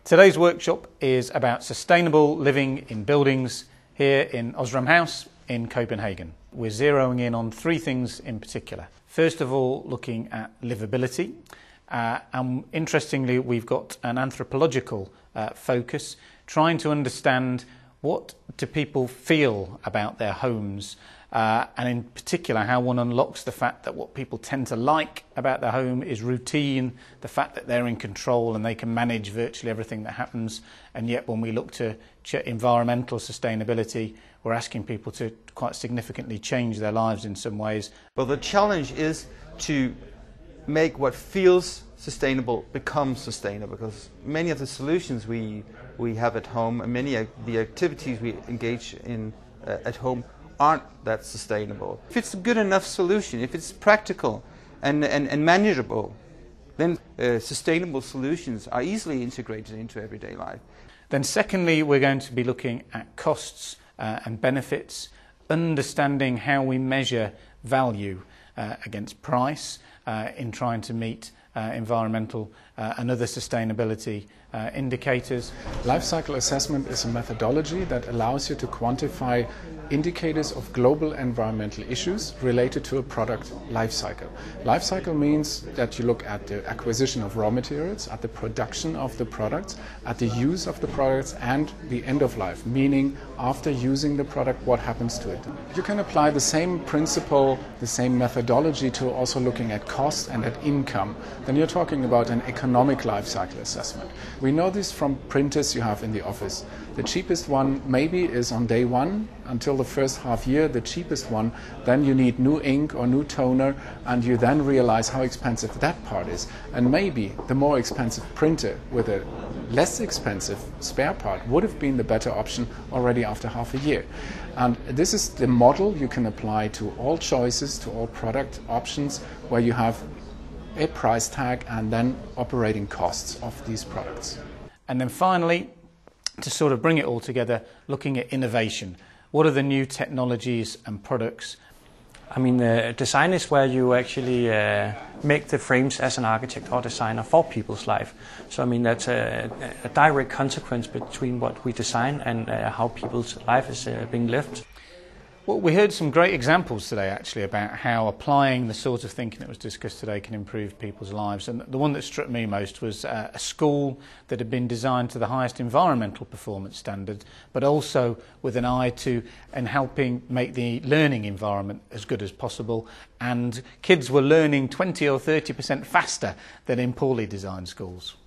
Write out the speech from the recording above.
Today's workshop is about sustainable living in buildings here in Osram House in Copenhagen. We're zeroing in on three things in particular. First of all, looking at livability. And interestingly, we've got an anthropological focus, trying to understand what do people feel about their homes, and in particular how one unlocks the fact that what people tend to like about their home is routine, the fact that they're in control and they can manage virtually everything that happens. And yet when we look to environmental sustainability, we're asking people to quite significantly change their lives in some ways. Well, the challenge is to make what feels sustainable become sustainable, because many of the solutions we have at home and many of the activities we engage in at home aren't that sustainable. If it's a good enough solution, if it's practical and manageable, then sustainable solutions are easily integrated into everyday life. Then secondly, we're going to be looking at costs and benefits, understanding how we measure value against price in trying to meet environmental and other sustainability indicators. Life cycle assessment is a methodology that allows you to quantify indicators of global environmental issues related to a product life cycle. Life cycle means that you look at the acquisition of raw materials, at the production of the products, at the use of the products, and the end of life, meaning after using the product, what happens to it. You can apply the same principle, the same methodology to also looking at cost and at income. Then you're talking about an economic life cycle assessment. We know this from printers you have in the office. The cheapest one maybe is on day one until the first half year, the cheapest one. Then you need new ink or new toner, and you then realize how expensive that part is. And maybe the more expensive printer with a less expensive spare part would have been the better option already after half a year. And this is the model you can apply to all choices, to all product options, where you have a price tag and then operating costs of these products. And then finally, to sort of bring it all together, looking at innovation. What are the new technologies and products? I mean, design is where you actually make the frames as an architect or designer for people's life. So I mean, that's a direct consequence between what we design and how people's life is being lived. Well, we heard some great examples today actually about how applying the sort of thinking that was discussed today can improve people's lives. And the one that struck me most was a school that had been designed to the highest environmental performance standard, but also with an eye to helping make the learning environment as good as possible. And kids were learning 20 or 30% faster than in poorly designed schools.